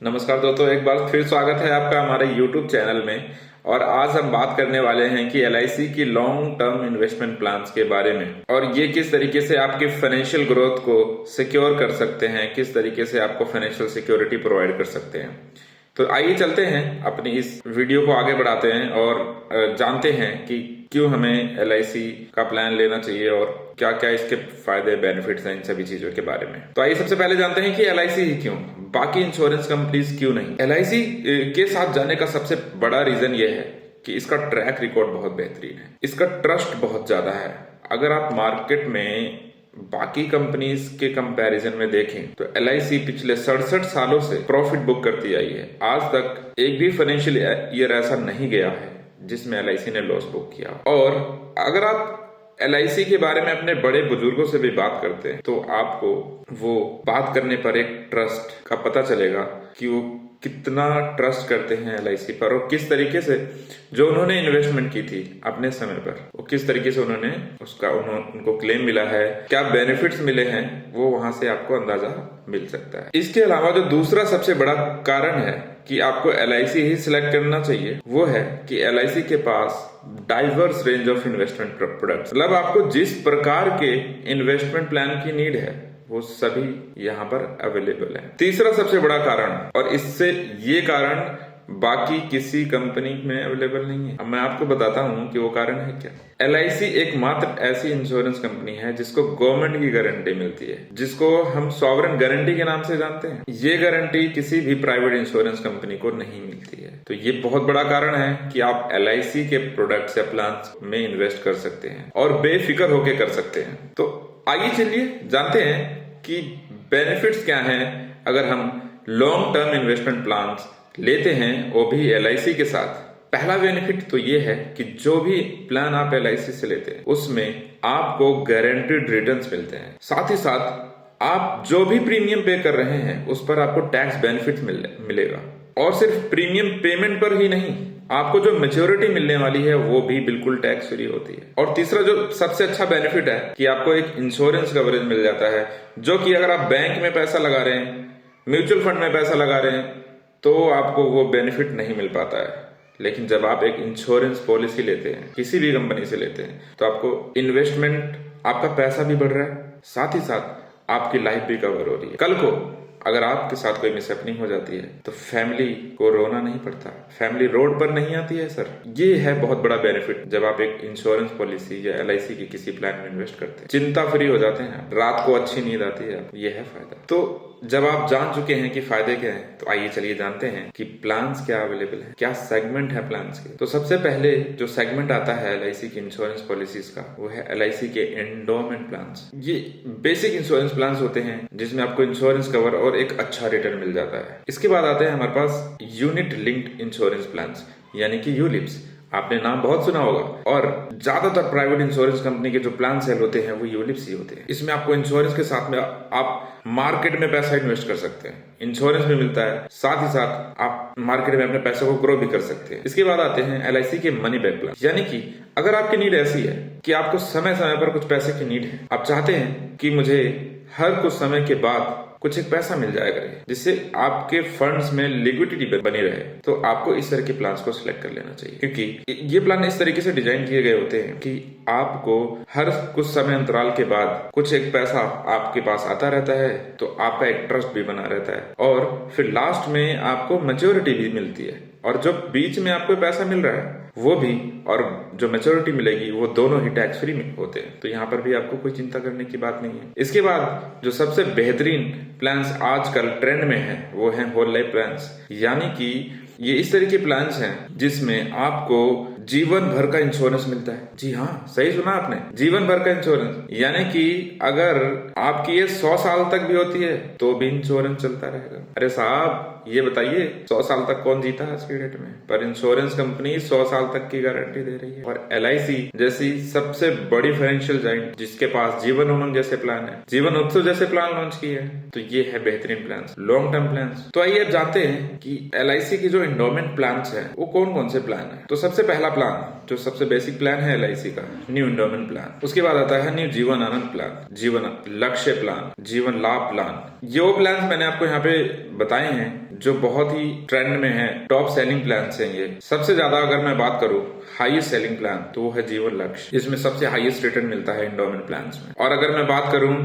नमस्कार दोस्तों, एक बार फिर स्वागत है आपका हमारे YouTube चैनल में। और आज हम बात करने वाले हैं कि LIC की लॉन्ग टर्म इन्वेस्टमेंट प्लान्स के बारे में और ये किस तरीके से आपकी फाइनेंशियल ग्रोथ को सिक्योर कर सकते हैं, किस तरीके से आपको फाइनेंशियल सिक्योरिटी प्रोवाइड कर सकते हैं। तो आइए चलते हैं, अपनी इस वीडियो को आगे बढ़ाते हैं और जानते हैं कि क्यों हमें LIC का प्लान लेना चाहिए और क्या क्या इसके फायदे बेनिफिट्स हैं इन सभी चीजों के बारे में। तो आइए सबसे पहले जानते हैं कि LIC ही क्यों, बाकी इंश्योरेंस कंपनीज क्यों नहीं। LIC के साथ जाने का सबसे बड़ा रीजन ये है कि इसका ट्रैक रिकॉर्ड बहुत बेहतरीन है, इसका ट्रस्ट बहुत ज्यादा है। अगर आप मार्केट में बाकी कंपनीज के कंपैरिजन में देखें तो LIC पिछले 67 सालों से प्रॉफिट बुक करती आई है। आज तक एक भी फाइनेंशियल ईयर ऐसा नहीं गया है जिसमें LIC ने लॉस बुक किया। और अगर आप LIC के बारे में अपने बड़े बुजुर्गों से भी बात करते हैं तो आपको वो बात करने पर एक ट्रस्ट का पता चलेगा कि वो कितना ट्रस्ट करते हैं LIC पर और किस तरीके से जो उन्होंने इन्वेस्टमेंट की थी अपने समय पर, वो किस तरीके से उन्होंने उनको क्लेम मिला है, क्या बेनिफिट्स मिले हैं, वो वहां से आपको अंदाजा मिल सकता है। इसके अलावा जो दूसरा सबसे बड़ा कारण है कि आपको LIC ही सिलेक्ट करना चाहिए, वो है कि LIC के पास diverse range of investment products, मतलब आपको जिस प्रकार के इन्वेस्टमेंट प्लान की नीड है वो सभी यहाँ पर अवेलेबल है। तीसरा सबसे बड़ा कारण, और इससे ये कारण बाकी किसी कंपनी में अवेलेबल नहीं है, अब मैं आपको बताता हूँ कि वो कारण है क्या। LIC एकमात्र ऐसी इंश्योरेंस कंपनी है जिसको गवर्नमेंट की गारंटी मिलती है, जिसको हम सॉवरेन गारंटी के नाम से जानते हैं। ये गारंटी किसी भी प्राइवेट इंश्योरेंस कंपनी को नहीं मिलती है। तो ये बहुत बड़ा कारण है कि आप LIC के प्रोडक्ट्स या प्लान में इन्वेस्ट कर सकते हैं और बेफिक्र होके कर सकते हैं। तो आइए चलिए जानते हैं कि बेनिफिट्स क्या हैं अगर हम लॉन्ग टर्म इन्वेस्टमेंट प्लान्स लेते हैं वो भी LIC के साथ। पहला बेनिफिट तो ये है कि जो भी प्लान आप LIC से लेते हैं उसमें आपको गारंटीड रिटर्न्स मिलते हैं। साथ ही साथ आप जो भी प्रीमियम पे कर रहे हैं उस पर आपको टैक्स बेनिफिट मिलेगा। और सिर्फ प्रीमियम पेमेंट पर ही नहीं, आपको जो मैच्योरिटी मिलने वाली है वो भी बिल्कुल टैक्स फ्री होती है। और तीसरा जो सबसे अच्छा बेनिफिट है कि आपको एक इंश्योरेंस कवरेज मिल जाता है, जो कि अगर आप बैंक में पैसा लगा रहे हैं, म्यूचुअल फंड में पैसा लगा रहे हैं तो आपको वो बेनिफिट नहीं मिल पाता है। लेकिन जब आप एक इंश्योरेंस पॉलिसी लेते हैं, किसी भी कंपनी से लेते हैं, तो आपको इन्वेस्टमेंट, आपका पैसा भी बढ़ रहा है, साथ ही साथ आपकी लाइफ भी कवर हो रही है। कल को अगर आपके साथ कोई मिसहैपनिंग हो जाती है तो फैमिली को रोना नहीं पड़ता, फैमिली रोड पर नहीं आती है सर। ये है बहुत बड़ा बेनिफिट जब आप एक इंश्योरेंस पॉलिसी या LIC की किसी प्लान में इन्वेस्ट करते हैं। चिंता फ्री हो जाते हैं, रात को अच्छी नींद आती है, ये है फायदा। तो जब आप जान चुके हैं कि फायदे क्या हैं, तो आइए चलिए जानते हैं कि प्लान्स क्या अवेलेबल है, क्या सेगमेंट है प्लान्स के। तो सबसे पहले जो सेगमेंट आता है LIC की इंश्योरेंस पॉलिसीज का, वो है LIC के एंडोमेंट प्लान्स। ये बेसिक इंश्योरेंस प्लान्स होते हैं जिसमें आपको इंश्योरेंस कवर और एक अच्छा रिटर्न मिल जाता है। इसके बाद आते हैं हमारे पास यूनिट लिंक्ड इंश्योरेंस प्लान्स, यानी कि यूलिप्स। आपने नाम बहुत सुना होगा और ज्यादातर प्राइवेट इंश्योरेंस कंपनी के जो प्लान सेल होते हैं वो यूलिप्स ही होते हैं। इसमें आपको इंश्योरेंस के साथ में आप मार्केट में पैसा इन्वेस्ट कर सकते हैं, इंश्योरेंस भी मिलता है, साथ ही साथ आप मार्केट में अपने पैसे को ग्रो भी कर सकते हैं। इसके बाद आते हैं LIC के मनी बैक प्लान, यानी कि अगर आपकी नीड ऐसी है कि आपको समय समय पर कुछ पैसे की नीड है, आप चाहते हैं कि मुझे हर कुछ समय के बाद कुछ एक पैसा मिल जाएगा जिससे आपके फंड्स में लिक्विडिटी बनी रहे, तो आपको इस तरह के प्लान्स को सिलेक्ट कर लेना चाहिए। क्योंकि ये प्लान इस तरीके से डिजाइन किए गए होते हैं कि आपको हर कुछ समय अंतराल के बाद कुछ एक पैसा आपके पास आता रहता है, तो आपका एक ट्रस्ट भी बना रहता है और फिर लास्ट में आपको मैच्योरिटी भी मिलती है। और जो बीच में आपको पैसा मिल रहा है वो भी, और जो मैच्योरिटी मिलेगी, वो दोनों ही टैक्स फ्री में होते हैं। तो यहाँ पर भी आपको कोई चिंता करने की बात नहीं है। इसके बाद जो सबसे बेहतरीन प्लान्स आजकल ट्रेंड में है वो है होल लाइफ प्लान्स, यानी कि ये इस तरह के प्लान्स हैं जिसमें आपको जीवन भर का इंश्योरेंस मिलता है। जी हाँ, सही सुना आपने, जीवन भर का इंश्योरेंस, यानी कि अगर आपकी ये 100 साल तक भी होती है तो भी इंश्योरेंस चलता रहेगा। अरे साहब, ये बताइए 100 साल तक कौन जीता है आज की डेट में, पर इंश्योरेंस कंपनी 100 साल तक की गारंटी दे रही है। और LIC जैसी सबसे बड़ी फाइनेंशियल जाइंट जिसके पास जीवन उमंग जैसे प्लान है, जीवन उत्सव जैसे प्लान लॉन्च किए हैं, तो ये है बेहतरीन प्लान, लॉन्ग टर्म प्लान। तो आइए अब जानते हैं कि LIC की जो एंडोमेंट प्लान है वो कौन कौन से प्लान है। तो सबसे पहला प्लान, जो सबसे बेसिक प्लान है LIC का, न्यू एंडोमेंट प्लान। उसके बाद आता है न्यू जीवन आनंद प्लान, जीवन लक्ष्य प्लान, जीवन लाभ प्लान। ये वो प्लान मैंने आपको यहाँ पे बताए हैं जो बहुत ही ट्रेंड में है, टॉप सेलिंग प्लान हैं ये। सबसे ज्यादा अगर मैं बात करूं हाईएस्ट सेलिंग प्लान तो वो है जीवन लक्ष्य, इसमें सबसे हाईएस्ट रिटर्न मिलता है एंडोमेंट प्लान में। और अगर मैं बात करूं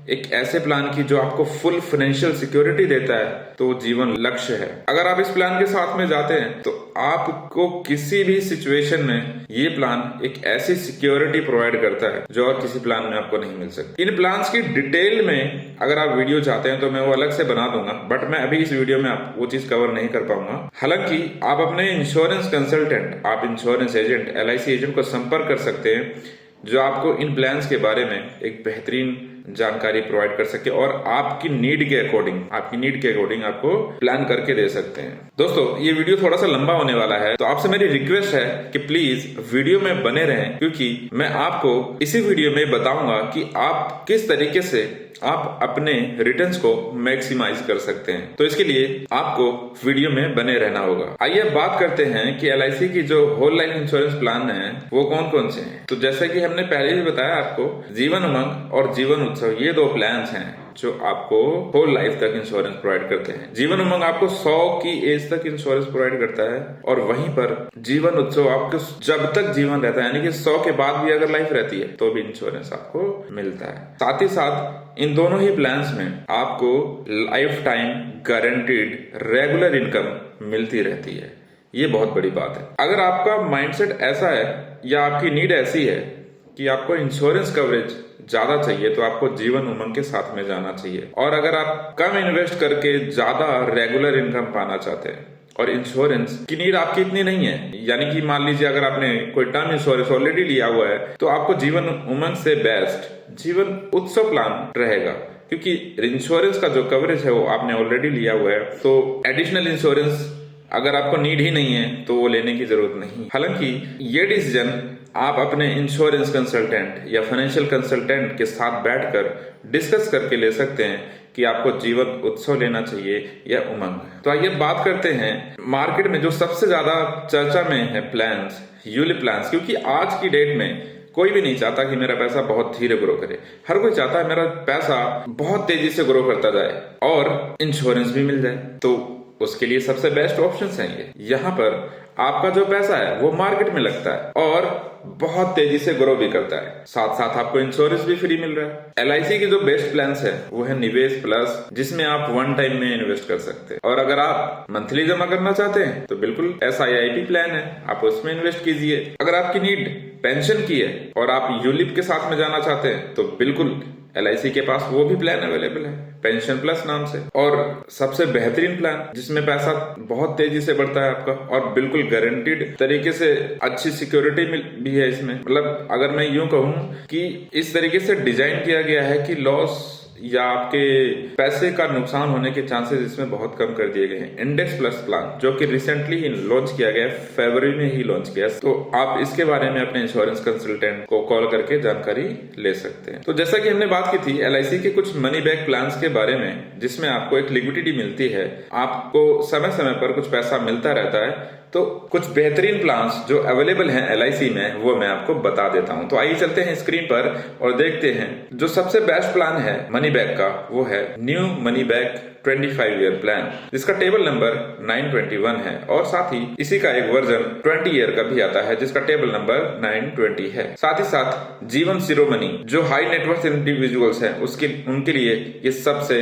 एक ऐसे प्लान की जो आपको फुल फाइनेंशियल सिक्योरिटी देता है तो जीवन लक्ष्य है। अगर आप इस प्लान के साथ में जाते हैं तो आपको किसी भी सिचुएशन में ये प्लान एक ऐसी सिक्योरिटी प्रोवाइड करता है जो और किसी प्लान में आपको नहीं मिल सकती। इन प्लान्स की डिटेल में अगर आप वीडियो चाहते हैं तो मैं वो अलग से बना दूंगा, बट मैं अभी इस वीडियो में आप वो चीज कवर नहीं कर पाऊंगा। हालांकि आप अपने इंश्योरेंस कंसल्टेंट, आप इंश्योरेंस एजेंट, LIC एजेंट को संपर्क कर सकते हैं जो आपको इन प्लान्स के बारे में एक बेहतरीन जानकारी प्रोवाइड कर सके और आपकी नीड के अकॉर्डिंग आपको प्लान करके दे सकते हैं। दोस्तों ये वीडियो थोड़ा सा लंबा होने वाला है तो आपसे मेरी रिक्वेस्ट है कि प्लीज वीडियो में बने रहें, क्योंकि मैं आपको इसी वीडियो में बताऊंगा कि आप किस तरीके से आप अपने रिटर्न्स को मैक्सिमाइज कर सकते हैं। तो इसके लिए आपको वीडियो में बने रहना होगा। आइए बात करते हैं कि LIC की जो होल लाइफ इंश्योरेंस प्लान है वो कौन कौन से हैं। तो जैसे कि हमने पहले भी बताया आपको, जीवन उमंग और जीवन उत्सव ये 2 प्लान्स हैं जो आपको होल लाइफ तक इंश्योरेंस प्रोवाइड करते हैं। जीवन उमंग आपको 100 की एज तक इंश्योरेंस प्रोवाइड करता है और वहीं पर जीवन उत्सव आपको जब तक जीवन रहता है, यानी कि 100 के बाद भी अगर लाइफ रहती है तो भी इंश्योरेंस आपको मिलता है। साथ ही साथ इन दोनों ही प्लान्स में आपको life time guaranteed regular income मिलती रहती है। ये बहुत बड़ी बात है। अगर आपका माइंडसेट ऐसा है या आपकी नीड ऐसी है कि आपको इंश्योरेंस कवरेज ज्यादा चाहिए तो आपको जीवन उमंग के साथ में जाना चाहिए। और अगर आप कम इन्वेस्ट करके ज्यादा रेगुलर इनकम पाना चाहते हैं और इंश्योरेंस की नीड आपकी इतनी नहीं है, यानी कि मान लीजिए अगर आपने कोई टर्म इंश्योरेंस ऑलरेडी लिया हुआ है तो आपको जीवन उमंग से बेस्ट जीवन उत्सव प्लान रहेगा, क्योंकि इंश्योरेंस का जो कवरेज है वो आपने ऑलरेडी लिया हुआ है। तो एडिशनल इंश्योरेंस अगर आपको नीड ही नहीं है तो वो लेने की जरूरत नहीं। हालांकि ये डिसीजन आप अपने इंश्योरेंस कंसल्टेंट या फाइनेंशियल कंसल्टेंट के साथ बैठकर डिस्कस करके ले सकते हैं कि आपको जीवन उत्सव लेना चाहिए या उमंग। तो आइए बात करते हैं मार्केट में जो सबसे ज्यादा चर्चा में है प्लान्स, यूलिप प्लान्स, क्योंकि आज की डेट में कोई भी नहीं चाहता कि मेरा पैसा बहुत धीरे ग्रो करे। हर कोई चाहता है मेरा पैसा बहुत तेजी से ग्रो करता जाए और इंश्योरेंस भी मिल जाए। तो उसके लिए सबसे बेस्ट ऑप्शंस हैं ये। यहाँ पर आपका जो पैसा है वो मार्केट में लगता है और बहुत तेजी से ग्रो भी करता है, साथ साथ आपको इंश्योरेंस भी फ्री मिल रहा है। LIC की जो बेस्ट प्लान्स है वो है निवेश प्लस, जिसमें आप 1 टाइम में इन्वेस्ट कर सकते हैं। और अगर आप मंथली जमा करना चाहते हैं तो बिल्कुल SIIP प्लान है, आप उसमें इन्वेस्ट कीजिए। अगर आपकी नीड पेंशन की है और आप यूलिप के साथ में जाना चाहते हैं तो बिल्कुल LIC के पास वो भी प्लान अवेलेबल है, पेंशन प्लस नाम से। और सबसे बेहतरीन प्लान जिसमें पैसा बहुत तेजी से बढ़ता है आपका और बिल्कुल गारंटीड तरीके से अच्छी सिक्योरिटी भी है इसमें। मतलब अगर मैं यूं कहूं कि इस तरीके से डिजाइन किया गया है कि लॉस या आपके पैसे का नुकसान होने के चांसेस इसमें बहुत कम कर दिए गए हैं। इंडेक्स प्लस प्लान जो कि रिसेंटली ही लॉन्च किया गया, फरवरी में ही लॉन्च किया, तो आप इसके बारे में अपने इंश्योरेंस कंसल्टेंट को कॉल करके जानकारी ले सकते हैं। तो जैसा कि हमने बात की थी LIC के कुछ मनी बैक प्लान्स के बारे में, जिसमें आपको एक लिक्विडिटी मिलती है, आपको समय समय पर कुछ पैसा मिलता रहता है। तो कुछ बेहतरीन प्लान्स जो अवेलेबल हैं LIC में वो मैं आपको बता देता हूं। तो आइए चलते हैं स्क्रीन पर और देखते हैं जो सबसे बेस्ट प्लान है मनी बैक का, वो है new money back 25 year plan, जिसका टेबल नंबर 921 है और साथ ही इसी का एक वर्जन 20 ईयर का भी आता है जिसका टेबल नंबर 920 है। साथ ही साथ जीवन शिरोमणि जो हाई नेटवर्थ इंडिविजुअल्स हैं उनके लिए ये सबसे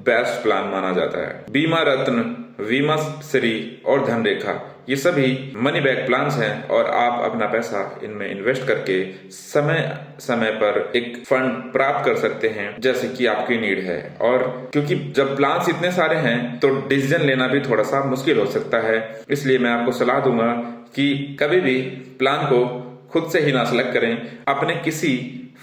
बेस्ट प्लान माना जाता है। बीमा रत्न, बीमा श्री और धनरेखा ये सभी मनी बैक प्लान्स हैं और आप अपना पैसा इनमें इन्वेस्ट करके समय समय पर एक फंड प्राप्त कर सकते हैं जैसे कि आपकी नीड है। और क्योंकि जब प्लान्स इतने सारे हैं तो डिसीजन लेना भी थोड़ा सा मुश्किल हो सकता है, इसलिए मैं आपको सलाह दूंगा कि कभी भी प्लान को खुद से ही ना सेलेक्ट करें, अपने किसी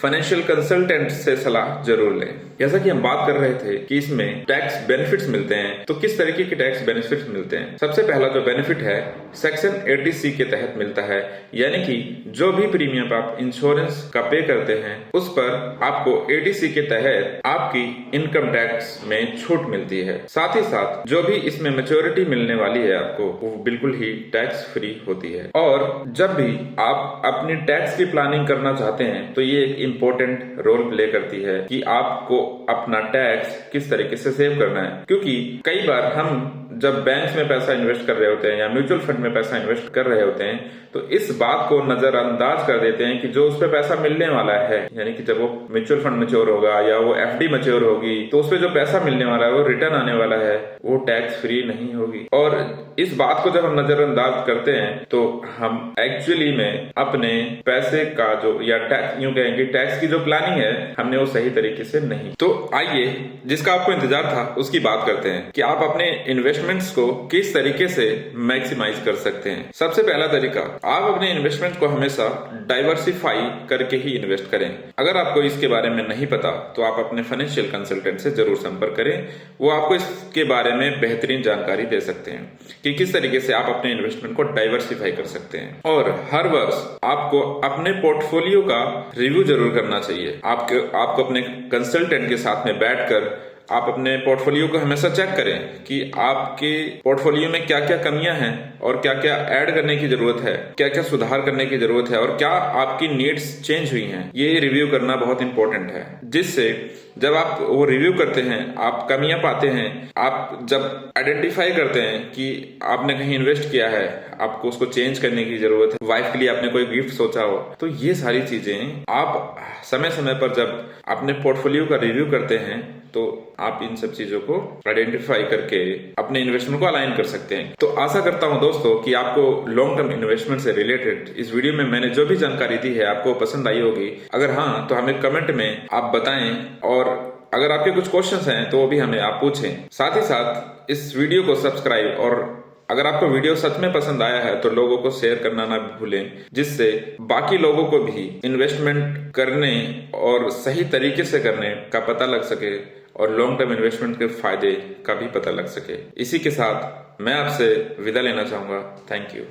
फाइनेंशियल कंसल्टेंट से सलाह जरूर लें। जैसा कि हम बात कर रहे थे कि इसमें टैक्स बेनिफिट्स मिलते हैं, तो किस तरीके के टैक्स बेनिफिट्स मिलते हैं। सबसे पहला जो बेनिफिट है सेक्शन 80C के तहत मिलता है, यानी कि जो भी प्रीमियम आप इंश्योरेंस का पे करते हैं उस पर आपको 80C के तहत आपकी इनकम टैक्स में छूट मिलती है। साथ ही साथ जो भी इसमें मैच्योरिटी मिलने वाली है आपको वो बिल्कुल ही टैक्स फ्री होती है। और जब भी आप अपनी टैक्स की प्लानिंग करना चाहते हैं तो ये एक इम्पोर्टेंट रोल प्ले करती है कि आपको अपना टैक्स किस तरीके से सेव करना है, क्योंकि कई बार हम जब बैंक में पैसा इन्वेस्ट कर रहे होते हैं या म्यूचुअल फंड में पैसा इन्वेस्ट कर रहे होते हैं तो इस बात को नजरअंदाज कर देते हैं कि जो उस पर पैसा मिलने वाला है, यानी कि जब वो म्यूचुअल फंड मैच्योर होगा या वो एफडी मैच्योर होगी तो उस पर जो पैसा मिलने वाला है, वो रिटर्न आने वाला है, वो टैक्स फ्री नहीं होगी। और इस बात को जब हम नजरअंदाज करते हैं तो हम एक्चुअली में अपने पैसे का जो या टैक्स यूं कहेंगे टैक्स की जो प्लानिंग है हमने वो सही तरीके से नहीं। तो आइए जिसका आपको इंतजार था उसकी बात करते हैं कि आप अपने इन्वेस्टमेंट्स को किस तरीके से मैक्सिमाइज कर सकते हैं। सबसे पहला तरीका, आप अपने इन्वेस्टमेंट को हमेशा डाइवर्सिफाई करके ही इन्वेस्ट करें। अगर आपको इसके बारे में नहीं पता तो आप अपने फाइनेंशियल कंसल्टेंट से जरूर संपर्क करें, वो आपको इसके बारे में बेहतरीन जानकारी दे सकते हैं कि किस तरीके से आप अपने इन्वेस्टमेंट को डाइवर्सिफाई कर सकते हैं। और हर वर्ष आपको अपने पोर्टफोलियो का रिव्यू जरूर करना चाहिए। आपको अपने कंसल्टेंट के साथ में बैठकर आप अपने पोर्टफोलियो को हमेशा चेक करें कि आपके पोर्टफोलियो में क्या क्या कमियां हैं और क्या क्या ऐड करने की जरूरत है, क्या क्या सुधार करने की जरूरत है और क्या आपकी नीड्स चेंज हुई हैं। ये रिव्यू करना बहुत इंपॉर्टेंट है, जिससे जब आप वो रिव्यू करते हैं, आप कमियां पाते हैं, आप जब आइडेंटिफाई करते हैं कि आपने कहीं इन्वेस्ट किया है, आपको उसको चेंज करने की जरूरत है, वाइफ के लिए आपने कोई गिफ्ट सोचा हो, तो ये सारी चीजें आप समय समय पर जब अपने पोर्टफोलियो का रिव्यू करते हैं तो आप इन सब चीजों को आइडेंटिफाई करके अपने इन्वेस्टमेंट को अलाइन कर सकते हैं। तो आशा करता हूं दोस्तों कि आपको लॉन्ग टर्म इन्वेस्टमेंट से रिलेटेड इस वीडियो में मैंने जो भी जानकारी दी है आपको पसंद आई होगी। अगर हाँ तो हमें कमेंट में आप बताएं, और अगर आपके कुछ क्वेश्चंस हैं तो वो भी हमें आप पूछें। साथ ही साथ इस वीडियो को सब्सक्राइब, और अगर आपको वीडियो सच में पसंद आया है तो लोगों को शेयर करना ना भूलें, जिससे बाकी लोगों को भी इन्वेस्टमेंट करने और सही तरीके से करने का पता लग सके और लॉन्ग टर्म इन्वेस्टमेंट के फायदे का भी पता लग सके। इसी के साथ मैं आपसे विदा लेना चाहूंगा। Thank you.